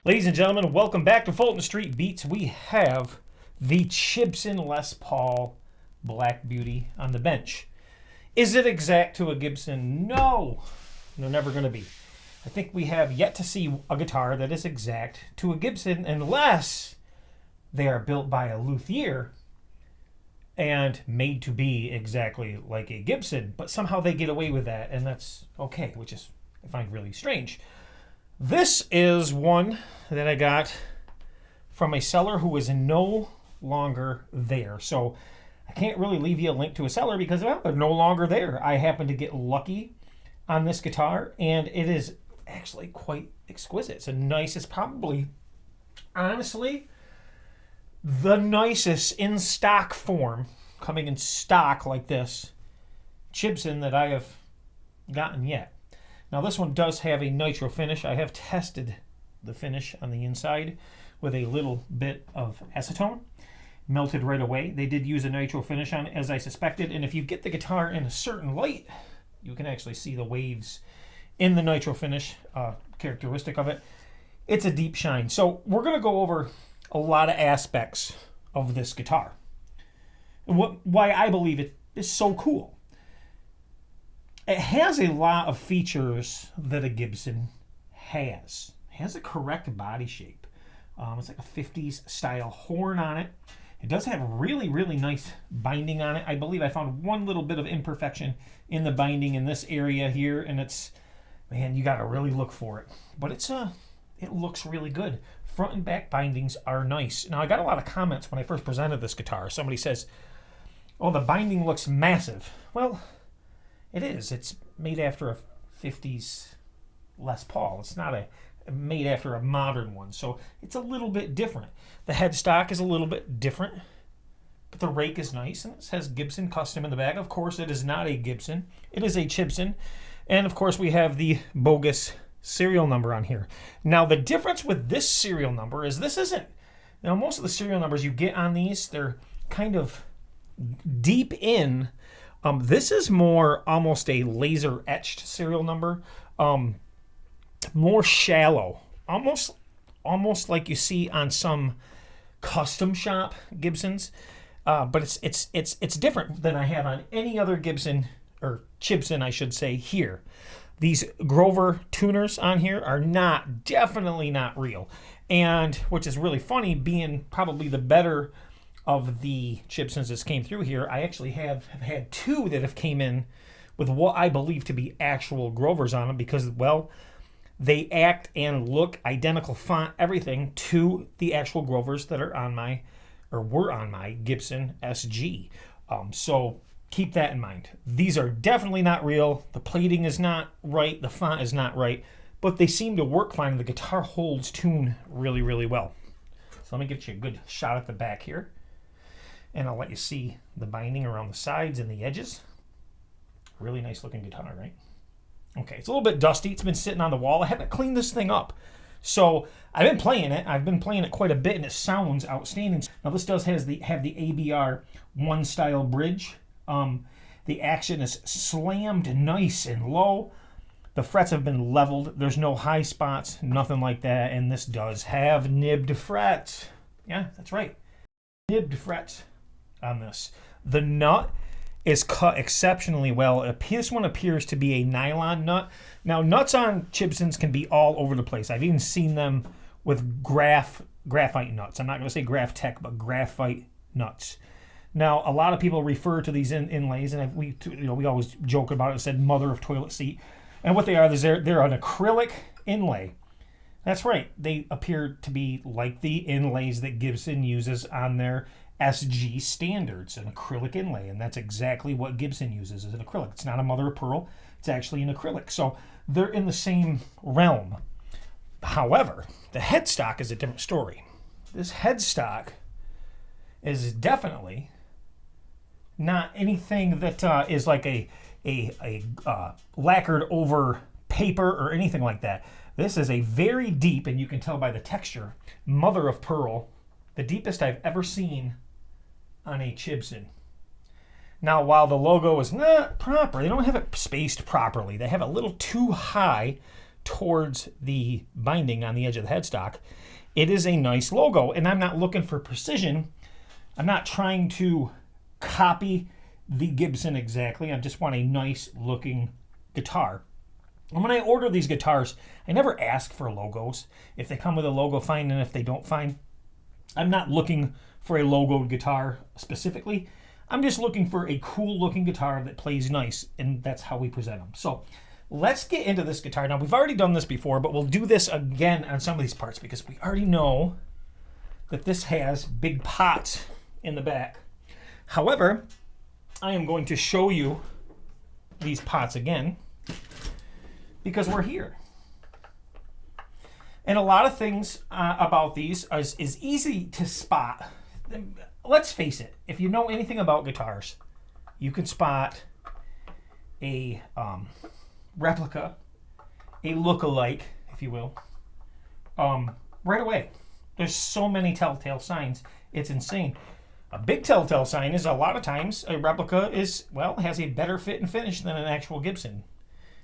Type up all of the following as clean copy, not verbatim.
Ladies and gentlemen, welcome back to Fulton Street Beats. We have the Chibson Les Paul Black Beauty on the bench. Is it exact to a Gibson? No, they're never going to be. I think we have yet to see a guitar that is exact to a Gibson unless they are built by a luthier and made to be exactly like a Gibson, but somehow they get away with that, and that's okay, which is, I find, really strange. This is one that I got from a seller who is no longer there. So I can't really leave you a link to a seller because, well, they're no longer there. I happen to get lucky on this guitar, and it is actually quite exquisite. It's a nice, it's probably, honestly, the nicest in stock form, coming in stock like this, Chibson that I have gotten yet. Now this one does have a nitro finish. I have tested the finish on the inside with a little bit of acetone. Melted right away. They did use a nitro finish on it, as I suspected, and if you get the guitar in a certain light, you can actually see the waves in the nitro finish, characteristic of it. It's a deep shine. So we're going to go over a lot of aspects of this guitar and why I believe it is so cool. It has a lot of features that a Gibson has. It has a correct body shape. It's like a 50s style horn on it. It does have really, really nice binding on it. I believe I found one little bit of imperfection in the binding in this area here, and it's, man, you got to really look for it. But it looks really good. Front and back bindings are nice. Now, I got a lot of comments when I first presented this guitar. Somebody says, oh, the binding looks massive. Well, it is. It's made after a 50s Les Paul. It's not made after a modern one, so it's a little bit different. The headstock is a little bit different, but the rake is nice, and it says Gibson Custom in the back. Of course, it is not a Gibson. It is a Chibson, and of course, we have the bogus serial number on here. Now, the difference with this serial number is this isn't. Now, most of the serial numbers you get on these, they're kind of deep in. This is more almost a laser etched serial number, more shallow, almost like you see on some custom shop Gibsons, but it's different than I have on any other Gibson or Chibson, I should say, here. These Grover tuners on here are definitely not real, and which is really funny, being probably the better of the Chibsons that came through here. I actually have had two that have came in with what I believe to be actual Grovers on them because, well, they act and look identical, font, everything to the actual Grovers that are on my, or were on my Gibson SG. So keep that in mind. These are definitely not real. The plating is not right. The font is not right, but they seem to work fine. The guitar holds tune really, really well. So let me get you a good shot at the back here. And I'll let you see the binding around the sides and the edges. Really nice looking guitar, right? Okay, it's a little bit dusty. It's been sitting on the wall. I haven't cleaned this thing up. So I've been playing it. I've been playing it quite a bit, and it sounds outstanding. Now this does have the ABR 1 style bridge. The action is slammed nice and low. The frets have been leveled. There's no high spots, nothing like that. And this does have nibbed frets. Yeah, that's right. Nibbed frets on this. The nut is cut exceptionally well. This one appears to be a nylon nut. Now, nuts on Chibsons can be all over the place. I've even seen them with graphite nuts. I'm not going to say graph tech, but graphite nuts. Now, a lot of people refer to these inlays, and we always joke about it and said mother of toilet seat. And what they are is they're an acrylic inlay. That's right. They appear to be like the inlays that Gibson uses on their SG standards, an acrylic inlay, and that's exactly what Gibson uses, is an acrylic. It's not a mother of pearl. It's actually an acrylic. So they're in the same realm. However, the headstock is a different story. This headstock is definitely not anything that is like a lacquered over paper or anything like that. This is a very deep, and you can tell by the texture, mother of pearl, the deepest I've ever seen on a Chibson. Now, while the logo is not proper, they don't have it spaced properly. They have it a little too high towards the binding on the edge of the headstock, it is a nice logo. And I'm not looking for precision. I'm not trying to copy the Gibson exactly. I just want a nice looking guitar. And when I order these guitars, I never ask for logos. If they come with a logo, fine, and if they don't, fine. I'm not looking for a logoed guitar specifically. I'm just looking for a cool looking guitar that plays nice, and that's how we present them. So let's get into this guitar. Now, we've already done this before, but we'll do this again on some of these parts because we already know that this has big pots in the back. However, I am going to show you these pots again because we're here. And a lot of things about these is easy to spot. Let's face it, if you know anything about guitars, you can spot a replica, a look-alike, if you will, right away. There's so many telltale signs, it's insane. A big telltale sign is a lot of times a replica is, well, has a better fit and finish than an actual Gibson,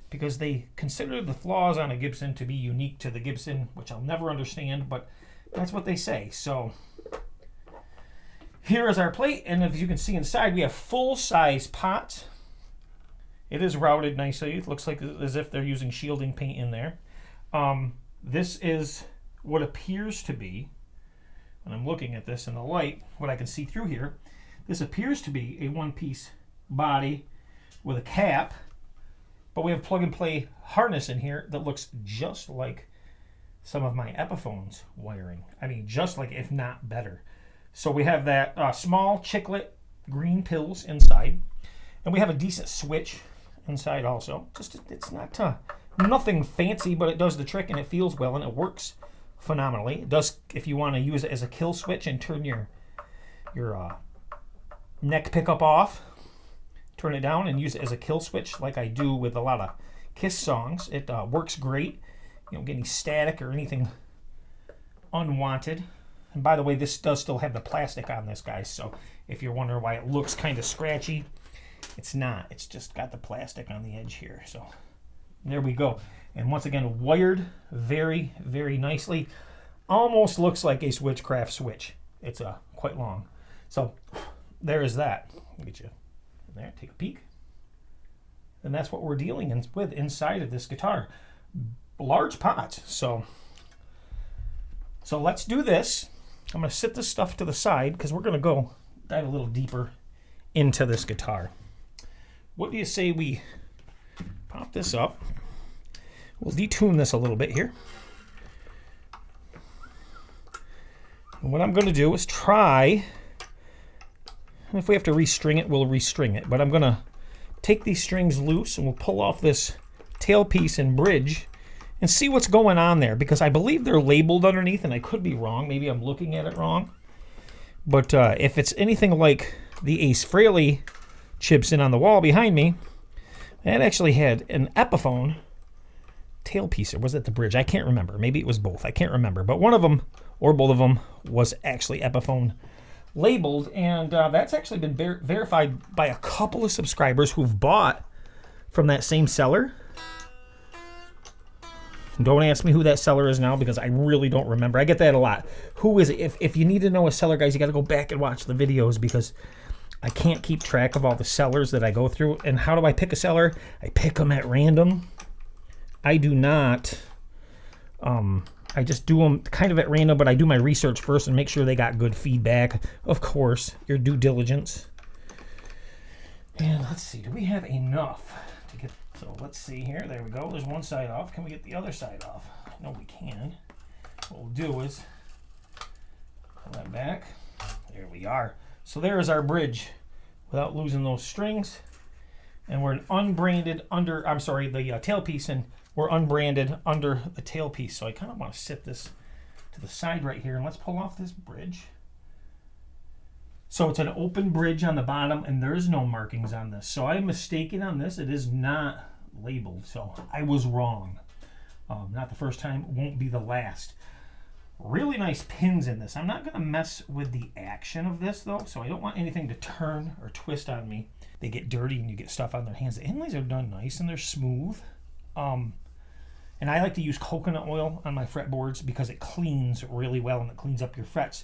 because they consider the flaws on a Gibson to be unique to the Gibson, which I'll never understand, but that's what they say. So here is our plate, and as you can see inside, we have full-size pots. It is routed nicely. It looks like as if they're using shielding paint in there. This is what appears to be, when I'm looking at this in the light, what I can see through here, this appears to be a one-piece body with a cap, but we have plug-and-play harness in here that looks just like some of my Epiphones wiring. I mean, just like, if not better. So we have that small chiclet green pills inside, and we have a decent switch inside also. Just, it's not nothing fancy, but it does the trick, and it feels well, and it works phenomenally. It does, if you want to use it as a kill switch and turn your neck pickup off, turn it down and use it as a kill switch like I do with a lot of Kiss songs. It works great. You don't get any static or anything unwanted. And by the way, this does still have the plastic on this, guys, so if you're wondering why it looks kind of scratchy, it's not. It's just got the plastic on the edge here. So there we go. And once again, wired very, very nicely. Almost looks like a Switchcraft switch. It's quite long. So there is that. I'll get you in there, take a peek. And that's what we're dealing with inside of this guitar. Large pots. So let's do this. I'm going to sit this stuff to the side because we're going to go dive a little deeper into this guitar. What do you say we pop this up? We'll detune this a little bit here. And what I'm going to do is try, if we have to restring it, we'll restring it. But I'm going to take these strings loose and we'll pull off this tailpiece and bridge and see what's going on there, because I believe they're labeled underneath, and I could be wrong. Maybe I'm looking at it wrong. But if it's anything like the Ace Frehley Chibson on the wall behind me, that actually had an Epiphone tailpiece, or was it the bridge? I can't remember. Maybe it was both. I can't remember. But one of them, or both of them, was actually Epiphone labeled, and that's actually been verified by a couple of subscribers who've bought from that same seller. Don't ask me who that seller is now because I really don't remember. I get that a lot. Who is it? If you need to know a seller, guys, you got to go back and watch the videos because I can't keep track of all the sellers that I go through. And how do I pick a seller? I pick them at random. I do not. I just do them kind of at random, but I do my research first and make sure they got good feedback. Of course, your due diligence. And let's see, do we have enough to get? So let's see here. There we go. There's one side off. Can we get the other side off? No, we can. What we'll do is pull that back. There we are. So there is our bridge without losing those strings. And we're an unbranded under, I'm sorry, the tailpiece, and we're unbranded under the tailpiece. So I kind of want to sit this to the side right here, and let's pull off this bridge. So it's an open bridge on the bottom, and there's no markings on this. So I'm mistaken on this. It is not labeled, so I was wrong. Not the first time, won't be the last. Really nice pins in this. I'm not going to mess with the action of this, though, so I don't want anything to turn or twist on me. They get dirty and you get stuff on their hands. The inlays are done nice and they're smooth. And And I like to use coconut oil on my fretboards because it cleans really well and it cleans up your frets.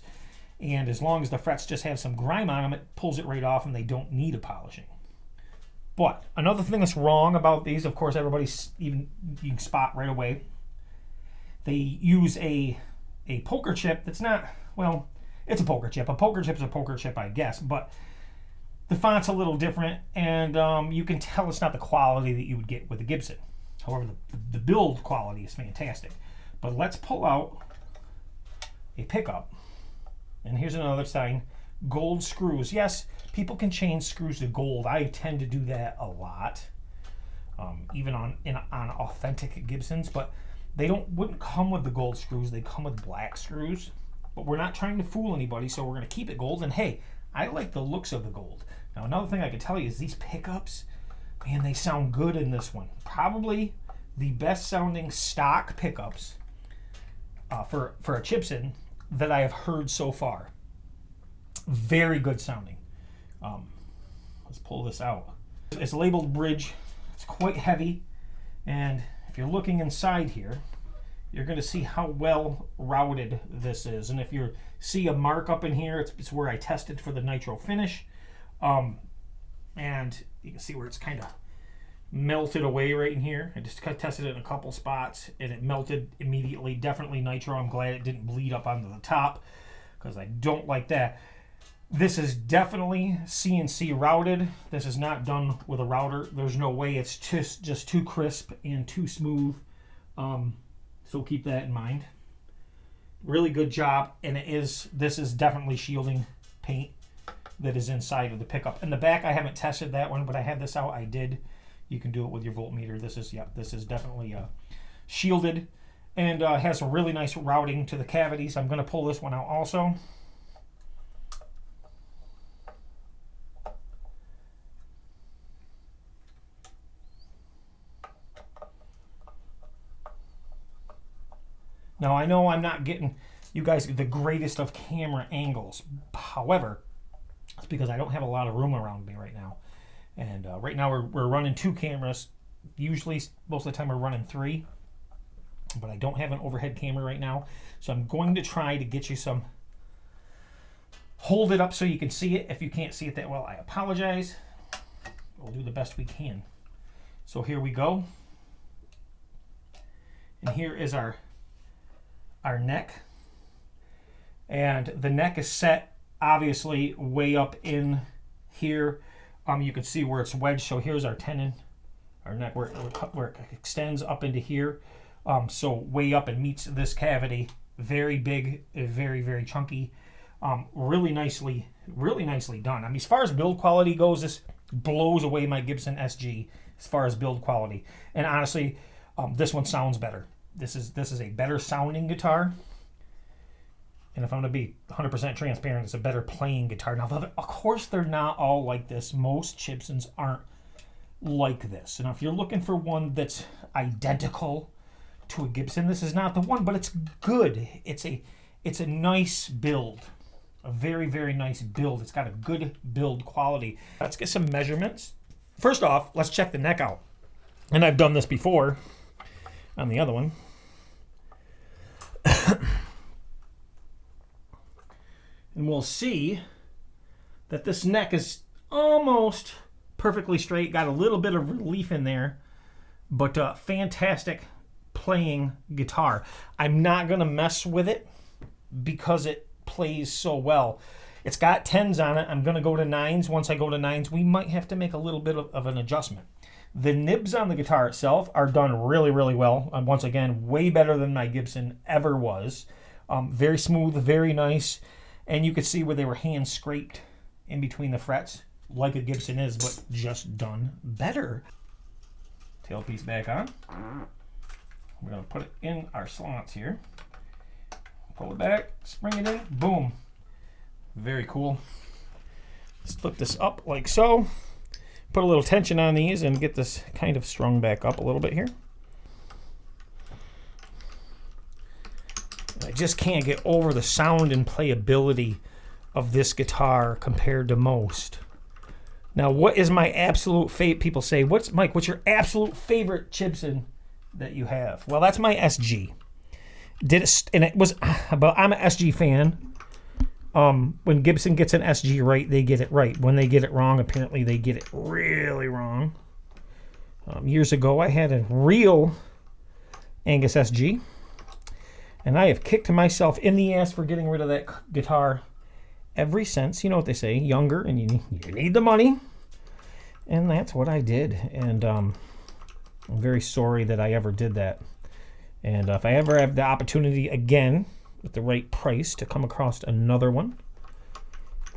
And as long as the frets just have some grime on them, it pulls it right off and they don't need a polishing. But another thing that's wrong about these, of course, everybody's even, you can spot right away. They use a poker chip that's not, well, it's a poker chip. A poker chip is a poker chip, I guess, but the font's a little different, and you can tell it's not the quality that you would get with a Gibson. However, the build quality is fantastic. But let's pull out a pickup, and here's another sign, gold screws. Yes, people can change screws to gold. I tend to do that a lot, even on authentic Gibsons, but they wouldn't come with the gold screws. They come with black screws. But we're not trying to fool anybody, so we're going to keep it gold. And hey, I like the looks of the gold. Now, another thing I can tell you is these pickups, man, they sound good in this one. Probably the best sounding stock pickups for a Chibson that I have heard so far. Very good sounding. Let's pull this out. It's labeled bridge. It's quite heavy. And if you're looking inside here, you're going to see how well routed this is. And if you see a mark up in here, it's where I tested for the nitro finish. And you can see where it's kind of melted away right in here. I just tested it in a couple spots and it melted immediately. Definitely nitro. I'm glad it didn't bleed up onto the top because I don't like that. This is definitely CNC routed. This is not done with a router. There's no way. It's just too crisp and too smooth. So keep that in mind. Really good job. And this is definitely shielding paint that is inside of the pickup. In the back, I haven't tested that one, but I had this out. I did. You can do it with your voltmeter. This is definitely shielded and has a really nice routing to the cavities. I'm going to pull this one out also. Now, I know I'm not getting you guys the greatest of camera angles. However, it's because I don't have a lot of room around me right now. And right now we're running 2 cameras. Usually, most of the time we're running 3. But I don't have an overhead camera right now. So I'm going to try to get you some. Hold it up so you can see it. If you can't see it that well, I apologize. We'll do the best we can. So here we go. And here is our neck, and the neck is set obviously way up in here. You can see where it's wedged. So here's our tenon, our neck where it extends up into here. So way up and meets this cavity. Very big, very, very chunky. Really nicely done. I mean, as far as build quality goes, this blows away my Gibson SG as far as build quality. And honestly, this one sounds better. This is a better sounding guitar, and if I'm going to be 100% transparent, it's a better playing guitar. Now, of course, they're not all like this. Most Chibsons aren't like this. And if you're looking for one that's identical to a Gibson, this is not the one, but it's good. It's a nice build, a very, very nice build. It's got a good build quality. Let's get some measurements. First off, let's check the neck out. And I've done this before on the other one. And we'll see that this neck is almost perfectly straight. Got a little bit of relief in there, but fantastic playing guitar. I'm not going to mess with it because it plays so well. It's got 10s on it. I'm going to go to 9s. Once I go to 9s, we might have to make a little bit of an adjustment. The nibs on the guitar itself are done really, really well. Once again, way better than my Gibson ever was. Very smooth, very nice. And you could see where they were hand scraped in between the frets, like a Gibson is, but just done better. Tailpiece back on. We're going to put it in our slots here. Pull it back, spring it in, boom. Very cool. Let's flip this up like so. Put a little tension on these and get this kind of strung back up a little bit here. I just can't get over the sound and playability of this guitar compared to most. Now, what is my absolute favorite? People say, Mike, what's your absolute favorite Chibson that you have. Well, that's my SG. And it was, but I'm an SG fan. When Gibson gets an SG right, they get it right. When they get it wrong, apparently they get it really wrong. Years ago, I had a real Angus SG, and I have kicked myself in the ass for getting rid of that guitar ever since. You know what they say, younger and you need the money. And that's what I did. And I'm very sorry that I ever did that. And if I ever have the opportunity again with the right price to come across another one,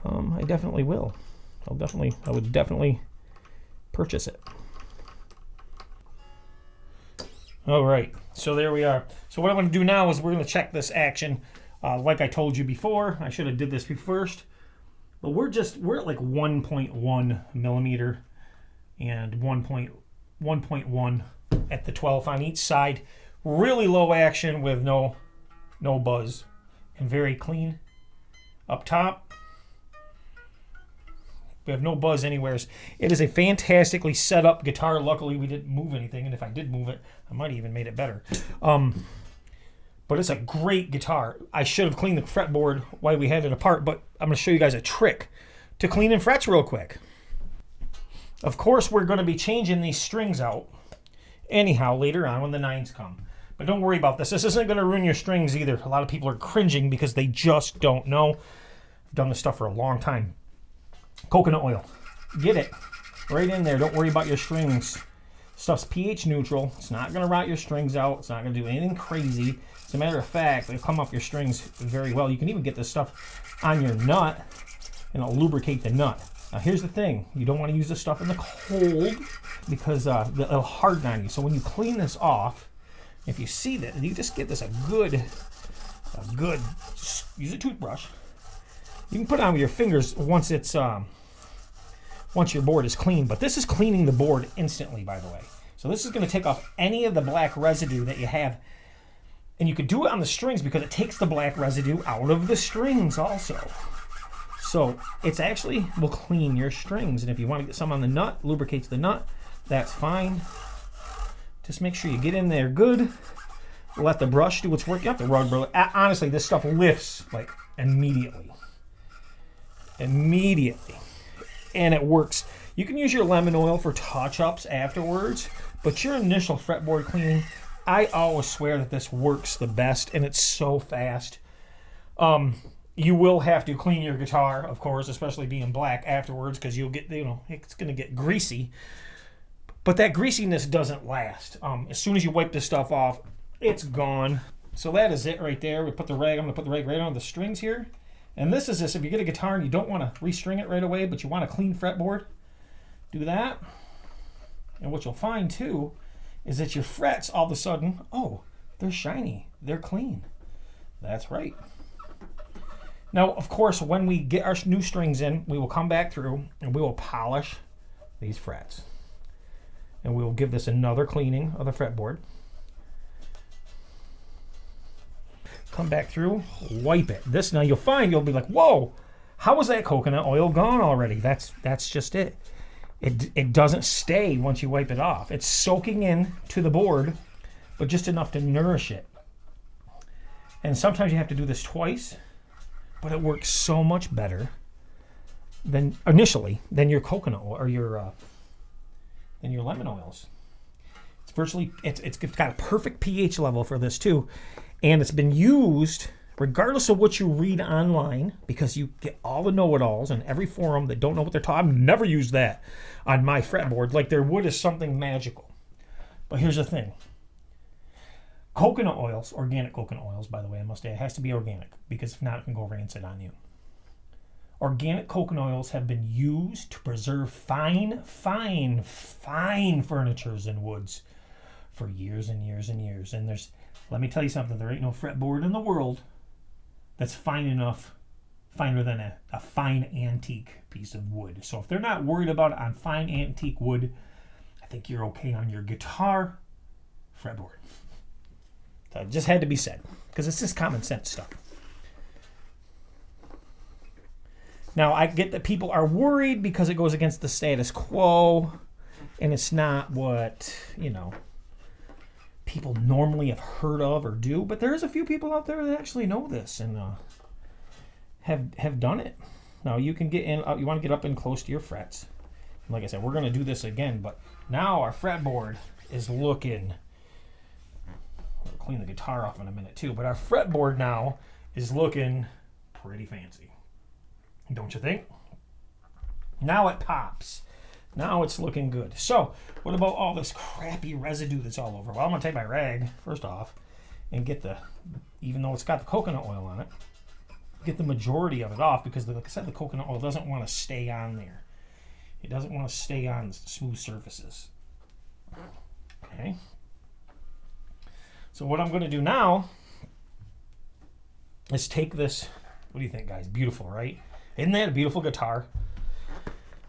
I definitely will. I would definitely purchase it. All right, so there we are. So what I'm going to do now is we're going to check this action. Like I told you before, I should have did this first, but we're at like 1.1 millimeter and 1.1 at the 12th on each side. Really low action with no buzz, and very clean up top. We have no buzz anywhere. It is a fantastically set up guitar. Luckily, we didn't move anything, and if I did move it, I might have even made it better. But it's a great guitar. I should have cleaned the fretboard while we had it apart, but I'm going to show you guys a trick to cleaning frets real quick. Of course, we're going to be changing these strings out anyhow later on when the 9s come. But don't worry about this. This isn't going to ruin your strings either. A lot of people are cringing because they just don't know. I've done this stuff for a long time. Coconut oil. Get it right in there. Don't worry about your strings. Stuff's pH neutral. It's not going to rot your strings out. It's not going to do anything crazy. As a matter of fact, it'll come off your strings very well. You can even get this stuff on your nut, and it'll lubricate the nut. Now, here's the thing. You don't want to use this stuff in the cold because it'll harden on you. So when you clean this off, if you see that, you just get this a good, use a toothbrush. You can put it on with your fingers once your board is clean, but this is cleaning the board instantly, by the way. So this is going to take off any of the black residue that you have, and you can do it on the strings because it takes the black residue out of the strings also. So it's actually will clean your strings, and if you want to get some on the nut, lubricates the nut, that's fine. Just make sure you get in there good. Let the brush do its work. You have to rub. Honestly, this stuff lifts like immediately. And it works. You can use your lemon oil for touch-ups afterwards, but your initial fretboard cleaning, I always swear that this works the best, and it's so fast. You will have to clean your guitar, of course, especially being black afterwards, because you'll get, it's going to get greasy. But that greasiness doesn't last. As soon as you wipe this stuff off, it's gone. So that is it right there. We put the rag. I'm going to put the rag right on the strings here. And this is this. If you get a guitar and you don't want to restring it right away, but you want a clean fretboard, do that. And what you'll find too is that your frets all of a sudden, oh, they're shiny. They're clean. That's right. Now, of course, when we get our new strings in, we will come back through and we will polish these frets. And we will give this another cleaning of the fretboard. Come back through, wipe it. This now you'll find you'll be like, whoa, how was that coconut oil gone already? That's just it. It doesn't stay once you wipe it off. It's soaking in to the board, but just enough to nourish it. And sometimes you have to do this twice, but it works so much better than initially than your coconut oil or your lemon oils. It's virtually it's got a perfect pH level for this too, and it's been used regardless of what you read online, because you get all the know-it-alls in every forum that don't know what they're talking. I've never used that on my fretboard like their wood is something magical. But here's the thing. Coconut oils, organic coconut oils, by the way, I must say, it has to be organic, because if not, it can go rancid on you. Organic coconut oils have been used to preserve fine furnitures and woods for years and years and years. And let me tell you something, there ain't no fretboard in the world that's finer than a fine antique piece of wood. So if they're not worried about it on fine antique wood, I think you're okay on your guitar fretboard. So it just had to be said, because it's just common sense stuff. Now, I get that people are worried because it goes against the status quo, and it's not what, people normally have heard of or do, but there's a few people out there that actually know this and have done it. Now you can get in, you want to get up in close to your frets. And like I said, we're going to do this again, but now our fretboard is looking, I'll clean the guitar off in a minute too, but our fretboard now is looking pretty fancy. Don't you think? Now it pops. Now it's looking good. So, what about all this crappy residue that's all over? Well, I'm going to take my rag, first off, and get the, even though it's got the coconut oil on it, get the majority of it off because, like I said, the coconut oil doesn't want to stay on there. It doesn't want to stay on smooth surfaces. Okay. So what I'm going to do now is take this, what do you think, guys? Beautiful, right? Isn't that a beautiful guitar?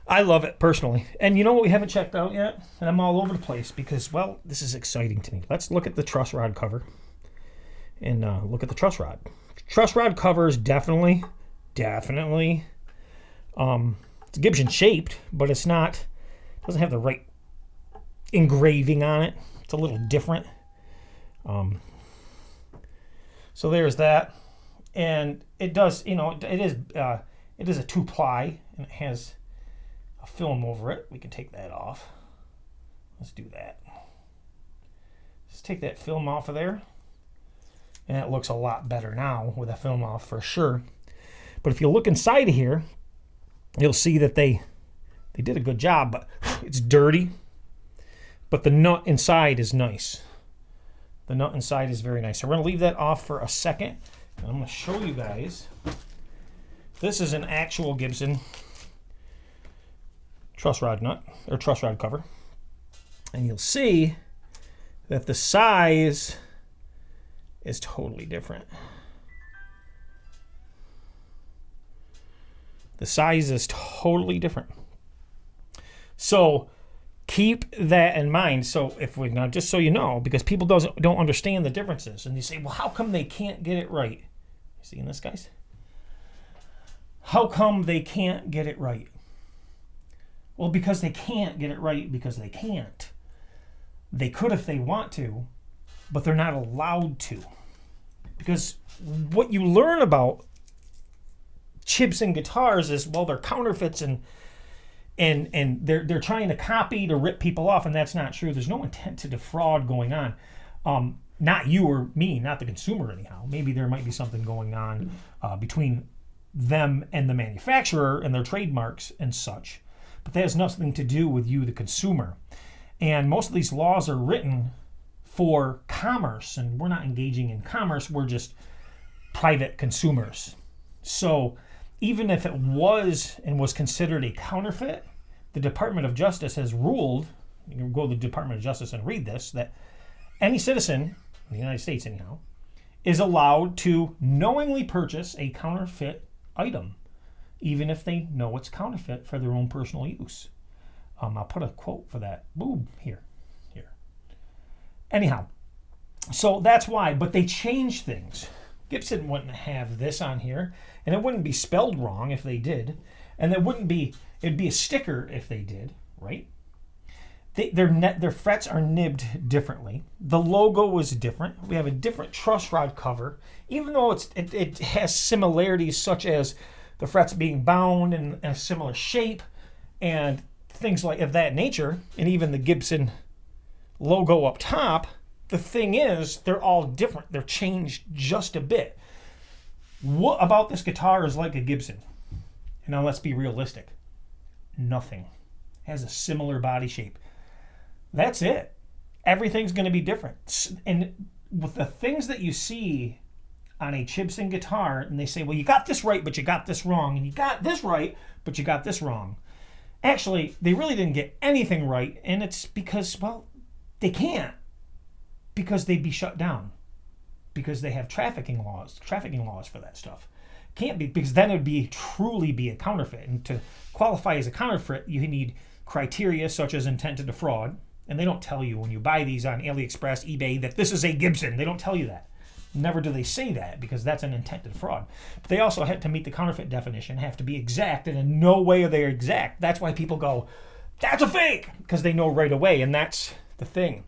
I love it personally. And you know what we haven't checked out yet? And I'm all over the place because, well, this is exciting to me. Let's look at the truss rod cover and look at the truss rod. Truss rod cover is definitely, it's Gibson shaped, but it's not, doesn't have the right engraving on it. It's a little different. So there's that. And it does, you know, it is a 2-ply and it has a film over it. We can take that off. Let's do that. Just take that film off of there. And it looks a lot better now with that film off for sure. But if you look inside of here, you'll see that they did a good job, but it's dirty. But the nut inside is nice. The nut inside is very nice. So we're going to leave that off for a second. And I'm going to show you guys. This is an actual Gibson truss rod nut, or truss rod cover. And you'll see that the size is totally different. The size is totally different. So keep that in mind. So if we now, just so you know, because people don't understand the differences, and you say, well, how come they can't get it right? You seeing this, guys? How come they can't get it right? Well, because they can't get it right because they can't. They could if they want to, but they're not allowed to. Because what you learn about Chibson guitars is, well, they're counterfeits and they're trying to copy to rip people off, and that's not true. There's no intent to defraud going on. Not you or me, not the consumer anyhow. Maybe there might be something going on between them and the manufacturer and their trademarks and such. But that has nothing to do with you, the consumer. And most of these laws are written for commerce, and we're not engaging in commerce. We're just private consumers. So even if it was and was considered a counterfeit, the Department of Justice has ruled, you can go to the Department of Justice and read this, that any citizen, in the United States anyhow, is allowed to knowingly purchase a counterfeit item, even if they know it's counterfeit for their own personal use. I'll put a quote for that. Boom, here. Anyhow, so that's why, but they changed things. Gibson wouldn't have this on here, and it wouldn't be spelled wrong if they did, and it'd be a sticker if they did, right? Their frets are nibbed differently. The logo was different. We have a different truss rod cover, even though it has similarities such as the frets being bound in a similar shape and things like of that nature, and even the Gibson logo up top. The thing is, they're all different. They're changed just a bit. What about this guitar is like a Gibson? And now let's be realistic. Nothing. It has a similar body shape. That's it. Everything's going to be different. And with the things that you see on a Chibson guitar, and they say, well, you got this right, but you got this wrong, and you got this right, but you got this wrong. Actually, they really didn't get anything right, and it's because, well, they can't, because they'd be shut down, because they have trafficking laws for that stuff. Can't be, because then it would truly be a counterfeit, and to qualify as a counterfeit, you need criteria such as intent to defraud, and they don't tell you when you buy these on Aliexpress, eBay, that this is a Gibson. They don't tell you that. Never do they say that, because that's an intent to defraud. But they also have to meet the counterfeit definition, have to be exact, and in no way are they exact. That's why people go, that's a fake, because they know right away, and that's the thing.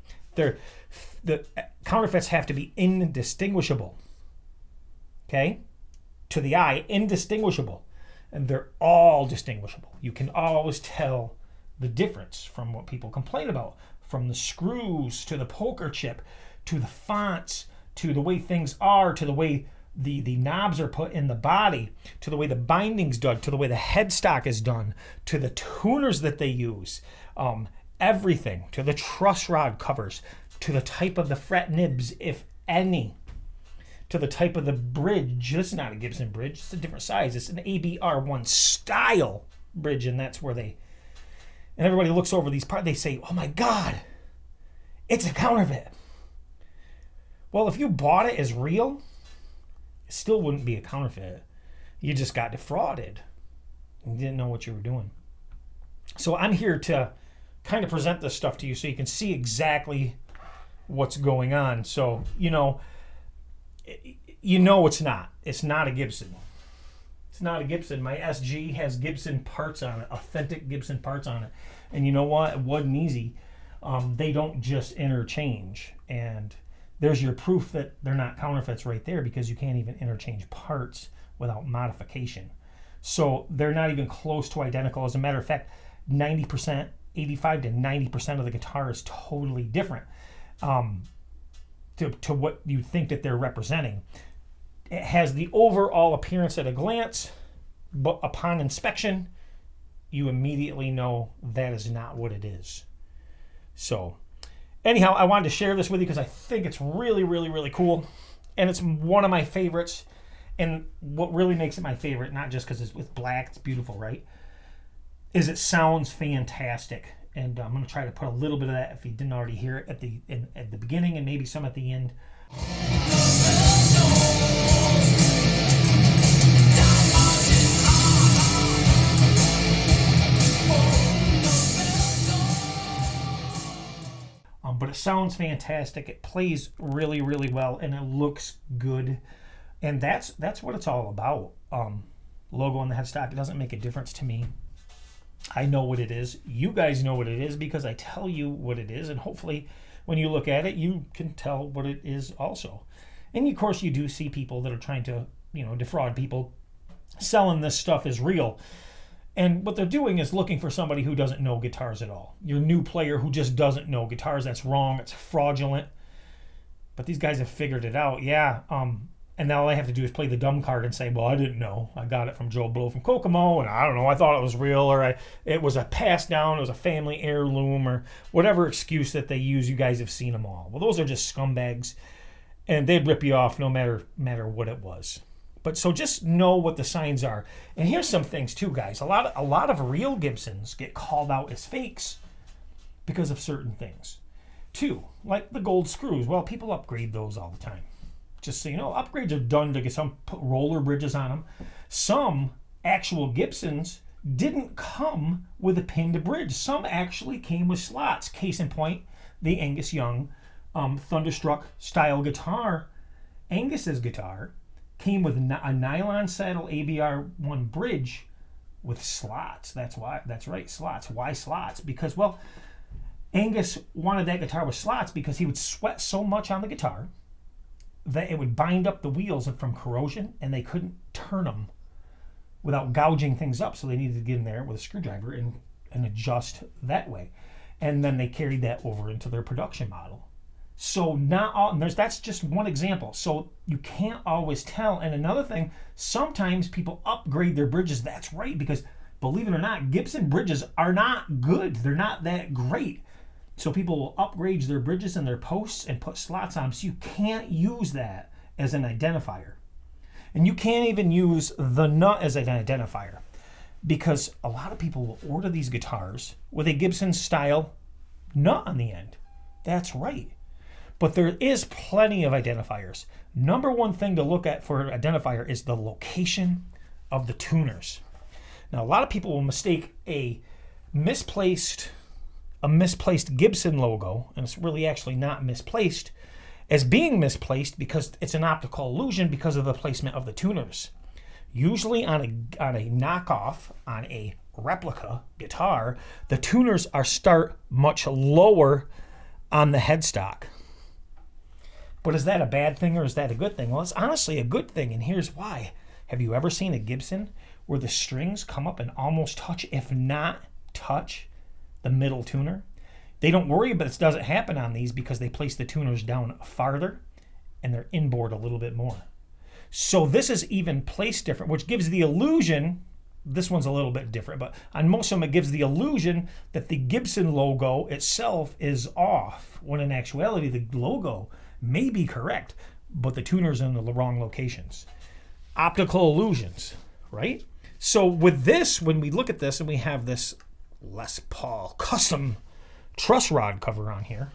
the counterfeits have to be indistinguishable. Okay? To the eye, indistinguishable. And they're all distinguishable. You can always tell the difference from what people complain about, from the screws to the poker chip to the fonts to the way things are, to the way the knobs are put in the body, to the way the binding's done, to the way the headstock is done, to the tuners that they use, everything, to the truss rod covers, to the type of the fret nibs, if any, to the type of the bridge. This is not a Gibson bridge, it's a different size. It's an ABR1 style bridge, and that's where and everybody looks over these parts, they say, oh my God, it's a counterfeit. Well, if you bought it as real, it still wouldn't be a counterfeit. You just got defrauded. You didn't know what you were doing. So I'm here to kind of present this stuff to you so you can see exactly what's going on. So, you know it's not. It's not a Gibson. It's not a Gibson. My SG has Gibson parts on it, authentic Gibson parts on it. And you know what? It wasn't easy. They don't just interchange. And there's your proof that they're not counterfeits right there, because you can't even interchange parts without modification. So they're not even close to identical. As a matter of fact, 90%, 85 to 90% of the guitar is totally different to what you think that they're representing. It has the overall appearance at a glance, but upon inspection, you immediately know that is not what it is. So anyhow, I wanted to share this with you because I think it's really, really, really cool. And it's one of my favorites. And what really makes it my favorite, not just because it's with black, it's beautiful, right, is it sounds fantastic. And I'm going to try to put a little bit of that, if you didn't already hear it, at the beginning and maybe some at the end. But it sounds fantastic. It plays really, really well, and it looks good. And that's what it's all about. Logo on the headstock, it doesn't make a difference to me. I know what it is. You guys know what it is because I tell you what it is, and hopefully when you look at it, you can tell what it is also. And of course, you do see people that are trying to, defraud people, selling this stuff as real. And what they're doing is looking for somebody who doesn't know guitars at all. Your new player who just doesn't know guitars. That's wrong. It's fraudulent. But these guys have figured it out. Yeah. And now all I have to do is play the dumb card and say, well, I didn't know. I got it from Joe Blow from Kokomo, and I don't know. I thought it was real, or it was a pass down. It was a family heirloom, or whatever excuse that they use. You guys have seen them all. Well, those are just scumbags, and they'd rip you off no matter what it was. But so just know what the signs are. And here's some things too, guys. A lot of real Gibsons get called out as fakes because of certain things. Two, like the gold screws. Well, people upgrade those all the time. Just so you know, upgrades are done to get some put roller bridges on them. Some actual Gibsons didn't come with a pinned bridge. Some actually came with slots. Case in point, the Angus Young Thunderstruck style guitar. Angus's guitar came with a nylon saddle ABR1 bridge with slots. That's right, slots. Why slots? Because, well, Angus wanted that guitar with slots because he would sweat so much on the guitar that it would bind up the wheels from corrosion, and they couldn't turn them without gouging things up. So they needed to get in there with a screwdriver and adjust that way. And then they carried that over into their production model. So not all, that's just one example. So you can't always tell. And another thing, sometimes people upgrade their bridges. That's right, because believe it or not, Gibson bridges are not good. They're not that great. So people will upgrade their bridges and their posts and put slots on them. So you can't use that as an identifier. And you can't even use the nut as an identifier, because a lot of people will order these guitars with a Gibson style nut on the end. That's right. But there is plenty of identifiers. Number one thing to look at for an identifier is the location of the tuners. Now, a lot of people will mistake a misplaced Gibson logo, and it's really actually not misplaced, as being misplaced because it's an optical illusion because of the placement of the tuners. Usually on a knockoff, on a replica guitar, the tuners start much lower on the headstock. But is that a bad thing or is that a good thing? Well, it's honestly a good thing, and here's why. Have you ever seen a Gibson where the strings come up and almost touch, if not touch, the middle tuner? They don't worry, but it doesn't happen on these because they place the tuners down farther and they're inboard a little bit more. So this is even placed different, which gives the illusion, this one's a little bit different, but on most of them it gives the illusion that the Gibson logo itself is off, when in actuality the logo may be correct, but the tuner's in the wrong locations. Optical illusions, right? So with this, when we look at this and we have this Les Paul Custom truss rod cover on here,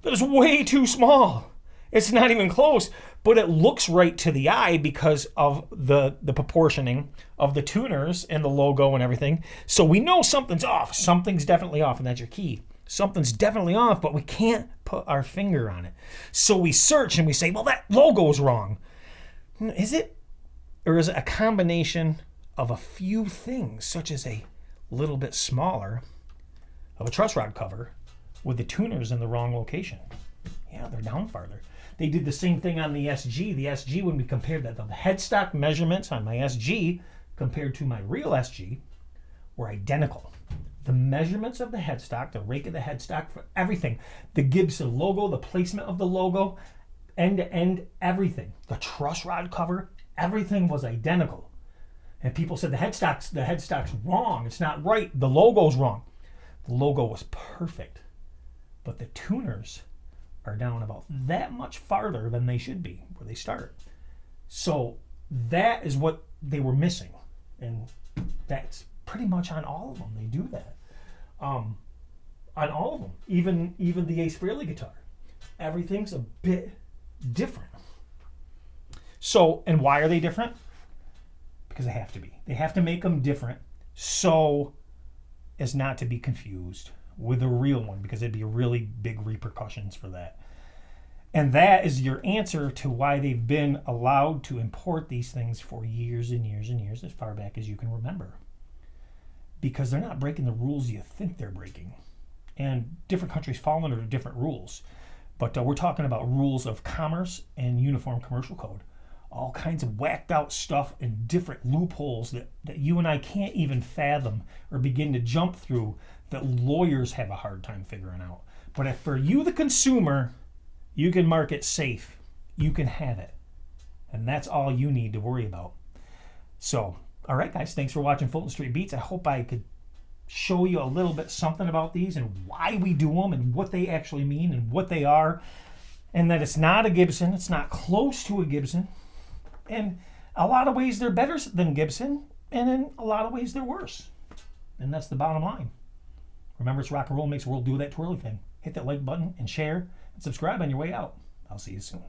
that is way too small. It's not even close, but it looks right to the eye because of the proportioning of the tuners and the logo and everything. So we know something's off. Something's definitely off, and that's your key. Something's definitely off, but we can't put our finger on it. So we search and we say, well, that logo's wrong. Is it? Or is it a combination of a few things, such as a little bit smaller of a truss rod cover with the tuners in the wrong location? Yeah, they're down farther. They did the same thing on the SG. The SG, when we compared that, the headstock measurements on my SG compared to my real SG were identical. The measurements of the headstock, the rake of the headstock, for everything, the Gibson logo, the placement of the logo, end to end, everything. The truss rod cover, everything was identical. And people said the headstock's wrong. It's not right. The logo's wrong. The logo was perfect, but the tuners are down about that much farther than they should be where they start. So that is what they were missing, and that's pretty much on all of them. They do that on all of them, even the Ace Frehley guitar. Everything's a bit different. So, and why are they different? Because they have to be. They have to make them different so as not to be confused with the real one, because it'd be really big repercussions for that. And that is your answer to why they've been allowed to import these things for years and years and years, as far back as you can remember. Because they're not breaking the rules you think they're breaking. And different countries fall under different rules. But we're talking about rules of commerce and uniform commercial code. All kinds of whacked out stuff and different loopholes that you and I can't even fathom or begin to jump through, that lawyers have a hard time figuring out. But if for you, the consumer, you can mark it safe, you can have it. And that's all you need to worry about. So, all right, guys, thanks for watching Fulton Street Beats. I hope I could show you a little bit something about these and why we do them and what they actually mean and what they are. And that it's not a Gibson, it's not close to a Gibson. And a lot of ways they're better than Gibson, and in a lot of ways they're worse. And that's the bottom line. Remember, it's rock and roll makes the world do that twirly thing. Hit that like button and share and subscribe on your way out. I'll see you soon.